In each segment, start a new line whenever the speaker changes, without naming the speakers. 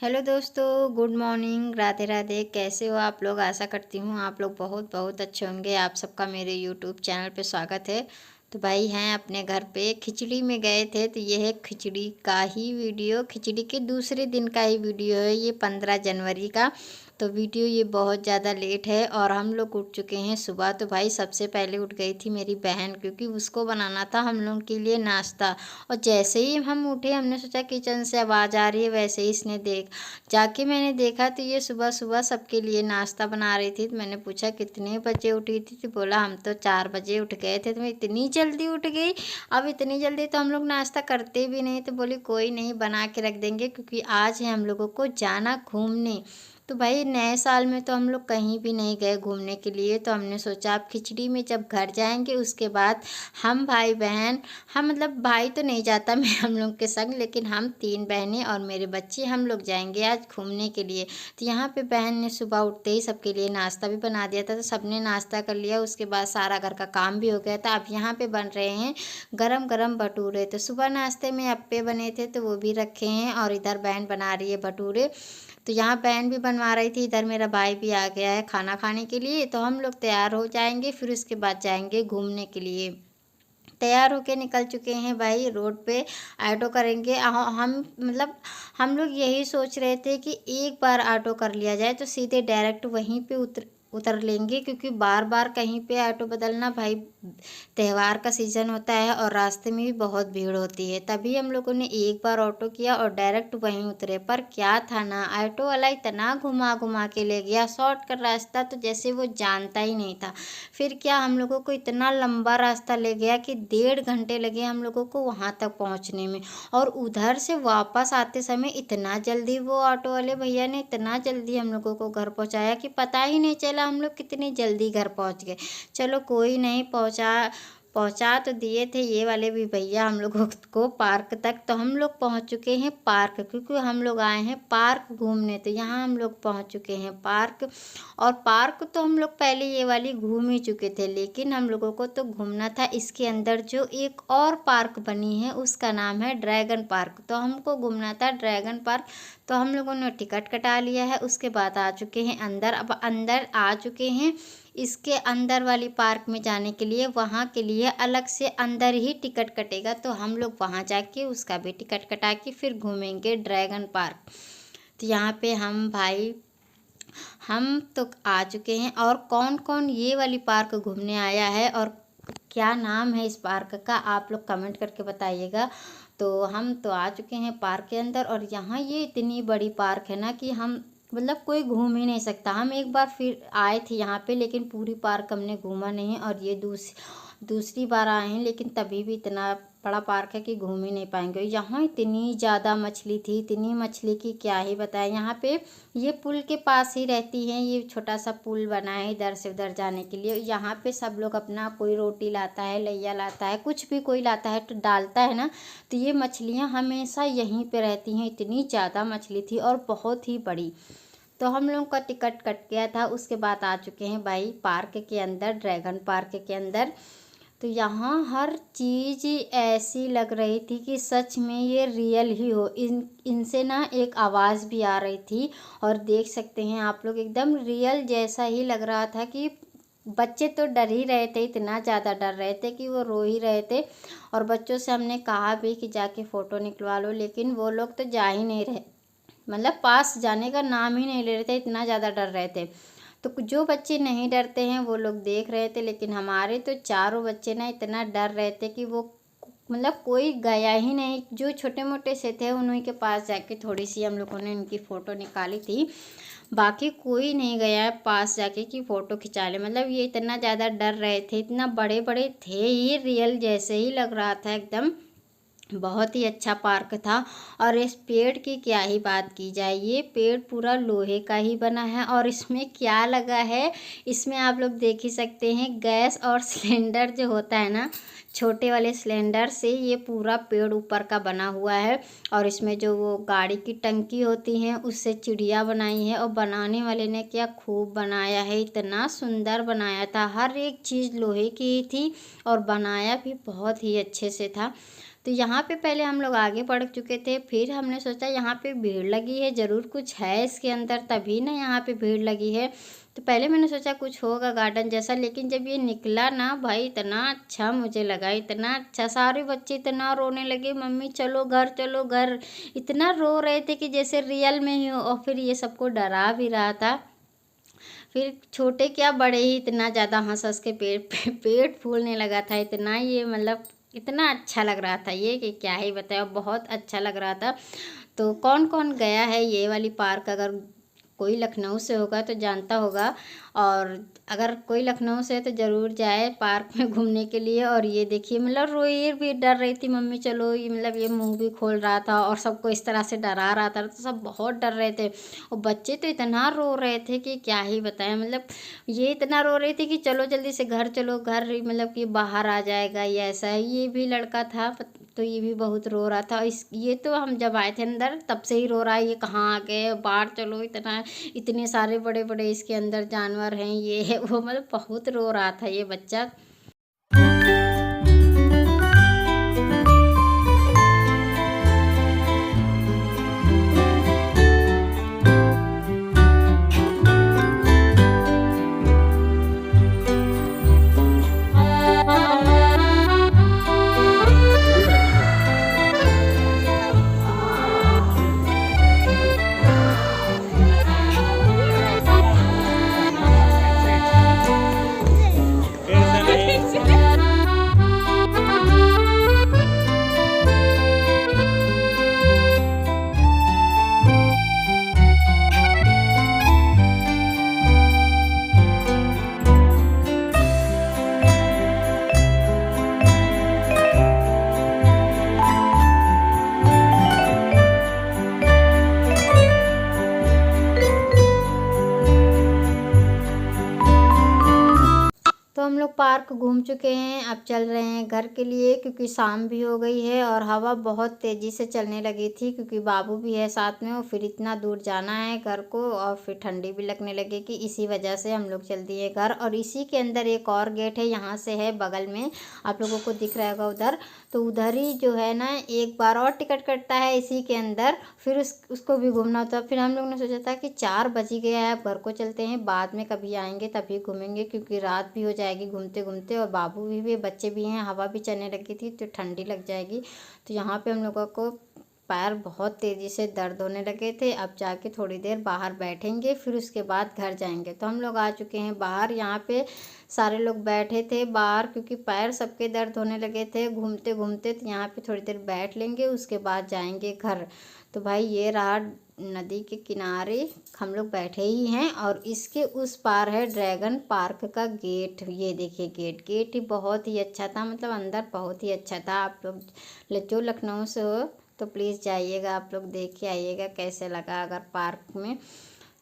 Hello दोस्तों, good morning, Radhe Radhe. कैसे हो आप लोग? आशा करती हूँ आप लोग बहुत बहुत अच्छे होंगे। आप सबका मेरे यूट्यूब चैनल पे स्वागत है। तो भाई हैं अपने घर पे खिचड़ी में गए थे, तो ये है खिचड़ी का ही वीडियो। खिचड़ी के दूसरे दिन का ही वीडियो है ये, 15 जनवरी का। तो वीडियो ये बहुत ज़्यादा लेट है और हम लोग उठ चुके हैं सुबह। तो भाई सबसे पहले उठ गई थी मेरी बहन, क्योंकि उसको बनाना था हम लोग के लिए नाश्ता। और जैसे ही हम उठे, हमने सोचा किचन से आवाज़ आ रही है, वैसे ही इसने जाके मैंने देखा तो ये सुबह सुबह सबके लिए नाश्ता बना रही थी। तो मैंने पूछा कितने बजे उठी थी, तो बोला हम तो 4 बजे उठ गए थे। तो मैं इतनी जल्दी उठ गई। अब इतनी जल्दी तो हम लोग नाश्ता करते भी नहीं। तो बोली कोई नहीं, बना के रख देंगे, क्योंकि आज है हम लोगों को जाना घूमने। तो भाई नए साल में तो हम लोग कहीं भी नहीं गए घूमने के लिए। तो हमने सोचा अब खिचड़ी में जब घर जाएंगे उसके बाद हम भाई बहन, हम मतलब भाई तो नहीं जाता मैं हम लोग के संग, लेकिन हम 3 बहनें और मेरे बच्चे हम लोग जाएंगे आज घूमने के लिए। तो यहाँ पे बहन ने सुबह उठते ही सबके लिए नाश्ता भी बना दिया था। तो सबने नाश्ता कर लिया, उसके बाद सारा घर का काम भी हो गया था। अब यहाँ पे बन रहे हैं गरम गरम भटूरे। तो सुबह नाश्ते में अप्पे बने थे तो वो भी रखे हैं, और इधर बहन बना रही है भटूरे। तो यहाँ बहन भी बनवा रही थी, इधर मेरा भाई भी आ गया है खाना खाने के लिए। तो हम लोग तैयार हो जाएंगे, फिर उसके बाद जाएंगे घूमने के लिए। तैयार होके निकल चुके हैं भाई, रोड पे ऑटो करेंगे। हम मतलब हम लोग यही सोच रहे थे कि एक बार ऑटो कर लिया जाए तो सीधे डायरेक्ट वहीं पे उतर उतर लेंगे, क्योंकि बार बार कहीं पे ऑटो बदलना भाई, त्यौहार का सीज़न होता है और रास्ते में भी बहुत भीड़ होती है। तभी हम लोगों ने एक बार ऑटो किया और डायरेक्ट वहीं उतरे। पर क्या था ना, ऑटो वाला इतना घुमा घुमा के ले गया शॉर्टकट रास्ता, तो जैसे वो जानता ही नहीं था। फिर क्या, हम लोगों को इतना लंबा रास्ता ले गया कि 1.5 घंटे लगे हम लोगों को वहाँ तक पहुँचने में। और उधर से वापस आते समय इतना जल्दी वो ऑटो वाले भैया ने इतना जल्दी हम लोगों को घर पहुँचाया कि पता ही नहीं चला हम लोग कितनी जल्दी घर पहुँच गए। चलो कोई नहीं, पहुँचा पहुँचा तो दिए थे ये वाले भी भैया हम लोगों को पार्क तक। तो हम लोग पहुँच चुके हैं पार्क, क्योंकि हम लोग आए हैं पार्क घूमने। तो यहाँ हम लोग पहुँच चुके हैं पार्क। और पार्क तो हम लोग पहले ये वाली घूम ही चुके थे, लेकिन हम लोगों को तो घूमना था इसके अंदर जो एक और पार्क बनी है, उसका नाम है ड्रैगन पार्क। तो हमको घूमना था ड्रैगन पार्क। तो हम लोगों ने टिकट कटा लिया है, उसके बाद आ चुके हैं अंदर। अब अंदर आ चुके हैं, इसके अंदर वाली पार्क में जाने के लिए वहाँ के लिए अलग से अंदर ही टिकट कटेगा। तो हम लोग वहाँ जाके उसका भी टिकट कटा के फिर घूमेंगे ड्रैगन पार्क। तो यहाँ पे हम तो आ चुके हैं। और कौन कौन ये वाली पार्क घूमने आया है और क्या नाम है इस पार्क का, आप लोग कमेंट करके बताइएगा। तो हम तो आ चुके हैं पार्क के अंदर, और यहाँ ये इतनी बड़ी पार्क है ना कि हम मतलब कोई घूम ही नहीं सकता। हम एक बार फिर आए थे यहाँ पे, लेकिन पूरी पार्क हमने घूमा नहीं। और ये दूसरी बार आए हैं, लेकिन तभी भी इतना बड़ा पार्क है कि घूम ही नहीं पाएंगे। यहाँ इतनी ज़्यादा मछली थी, इतनी मछली की क्या ही बताएं। यहाँ पे ये पुल के पास ही रहती हैं, ये छोटा सा पुल बना है इधर से उधर जाने के लिए। यहाँ पे सब लोग अपना, कोई रोटी लाता है, लैया लाता है, कुछ भी कोई लाता है तो डालता है ना। तो ये मछलियाँ हमेशा यहीं पे रहती हैं। इतनी ज़्यादा मछली थी और बहुत ही बड़ी। तो हम लोग का टिकट कट गया था, उसके बाद आ चुके हैं भाई पार्क के अंदर, ड्रैगन पार्क के अंदर। तो यहाँ हर चीज़ ऐसी लग रही थी कि सच में ये रियल ही हो। इनसे ना एक आवाज़ भी आ रही थी, और देख सकते हैं आप लोग एकदम रियल जैसा ही लग रहा था। कि बच्चे तो डर ही रहे थे, इतना ज़्यादा डर रहे थे कि वो रो ही रहे थे। और बच्चों से हमने कहा भी कि जाके फ़ोटो निकलवा लो, लेकिन वो लोग तो जा ही नहीं रहे, मतलब पास जाने का नाम ही नहीं ले रहे थे, इतना ज़्यादा डर रहे थे। तो जो बच्चे नहीं डरते हैं वो लोग देख रहे थे, लेकिन हमारे तो चारों बच्चे ना इतना डर रहे थे कि वो मतलब कोई गया ही नहीं। जो छोटे मोटे से थे उन्हीं के पास जाके थोड़ी सी हम लोगों ने उनकी फ़ोटो निकाली थी। बाकी कोई नहीं गया पास जाके कि फ़ोटो खिंचा ले। मतलब ये इतना ज़्यादा डर रहे थे, इतना बड़े बड़े थे, ये रियल जैसे ही लग रहा था एकदम। बहुत ही अच्छा पार्क था। और इस पेड़ की क्या ही बात की जाए, ये पेड़ पूरा लोहे का ही बना है। और इसमें क्या लगा है, इसमें आप लोग देख ही सकते हैं, गैस और सिलेंडर जो होता है ना, छोटे वाले सिलेंडर से ये पूरा पेड़ ऊपर का बना हुआ है। और इसमें जो वो गाड़ी की टंकी होती हैं उससे चिड़िया बनाई है। और बनाने वाले ने क्या खूब बनाया है, इतना सुंदर बनाया था, हर एक चीज़ लोहे की ही थी और बनाया भी बहुत ही अच्छे से था। तो यहाँ पे पहले हम लोग आगे बढ़ चुके थे, फिर हमने सोचा यहाँ पे भीड़ लगी है, ज़रूर कुछ है इसके अंदर तभी ना यहाँ पे भीड़ लगी है। तो पहले मैंने सोचा कुछ होगा गार्डन जैसा, लेकिन जब ये निकला ना भाई इतना अच्छा मुझे लगा, इतना अच्छा। सारे बच्चे इतना रोने लगे, मम्मी चलो घर चलो घर, इतना रो रहे थे कि जैसे रियल में ही हो। और फिर ये सबको डरा भी रहा था। फिर छोटे क्या बड़े ही इतना ज़्यादा हंस हंस के पेट फूलने लगा था। इतना ये मतलब इतना अच्छा लग रहा था ये कि क्या ही बताया, बहुत अच्छा लग रहा था। तो कौन कौन गया है ये वाली पार्क, अगर कोई लखनऊ से होगा तो जानता होगा, और अगर कोई लखनऊ से है तो ज़रूर जाए पार्क में घूमने के लिए। और ये देखिए मतलब रोई भी, डर रही थी मम्मी चलो, ये मतलब ये मुंह भी खोल रहा था और सबको इस तरह से डरा रहा था, तो सब बहुत डर रहे थे। और बच्चे तो इतना रो रहे थे कि क्या ही बताएं, मतलब ये इतना रो रही थी कि चलो जल्दी से घर चलो घर, मतलब कि बाहर आ जाएगा ये ऐसा है। ये भी लड़का था तो ये भी बहुत रो रहा था। इस ये तो हम जब आए थे अंदर तब से ही रो रहा है, ये कहाँ आ गए, बाहर चलो, इतना इतने सारे बड़े बड़े इसके अंदर जानवर हैं, ये है वो, मतलब बहुत रो रहा था ये बच्चा। तो हम लोग पार्क घूम चुके हैं, अब चल रहे हैं घर के लिए, क्योंकि शाम भी हो गई है और हवा बहुत तेज़ी से चलने लगी थी, क्योंकि बाबू भी है साथ में और फिर इतना दूर जाना है घर को, और फिर ठंडी भी लगने लगेगी, इसी वजह से हम लोग चल दिए घर। और इसी के अंदर एक और गेट है, यहाँ से है बगल में, आप लोगों को दिख रहा होगा उधर, तो उधर ही जो है ना एक बार और टिकट कटता है इसी के अंदर, फिर उसको भी घूमना होता है। फिर हम लोग ने सोचा था कि 4 बज ही गया है, अब घर को चलते हैं, बाद में कभी आएंगे तभी घूमेंगे, क्योंकि रात भी हो जाएगी घूमते घूमते, और बाबू भी बच्चे भी हैं, हवा भी चलने लगी थी तो ठंडी लग जाएगी। तो यहाँ पे हम लोगों को पैर बहुत तेज़ी से दर्द होने लगे थे। अब जाके थोड़ी देर बाहर बैठेंगे, फिर उसके बाद घर जाएंगे। तो हम लोग आ चुके हैं बाहर, यहाँ पे सारे लोग बैठे थे बाहर, क्योंकि पैर सबके दर्द होने लगे थे घूमते घूमते। तो यहाँ पे थोड़ी देर बैठ लेंगे, उसके बाद जाएंगे घर। तो भाई ये रहा नदी के किनारे हम लोग बैठे ही हैं, और इसके उस पार है ड्रैगन पार्क का गेट। ये देखिए गेट ही बहुत ही अच्छा था, मतलब अंदर बहुत ही अच्छा था। आप लोग जो लखनऊ से हो तो प्लीज़ जाइएगा, आप लोग देख के आइएगा कैसे लगा अगर पार्क में।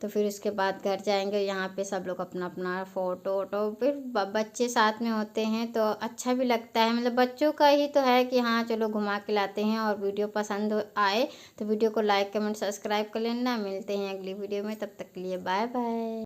तो फिर उसके बाद घर जाएंगे, यहाँ पे सब लोग अपना अपना फ़ोटो वोटो, फिर बच्चे साथ में होते हैं तो अच्छा भी लगता है, मतलब बच्चों का ही तो है कि हाँ चलो घुमा के लाते हैं। और वीडियो पसंद आए तो वीडियो को लाइक कमेंट सब्सक्राइब कर लेना। मिलते हैं अगली वीडियो में, तब तक के लिए बाय बाय।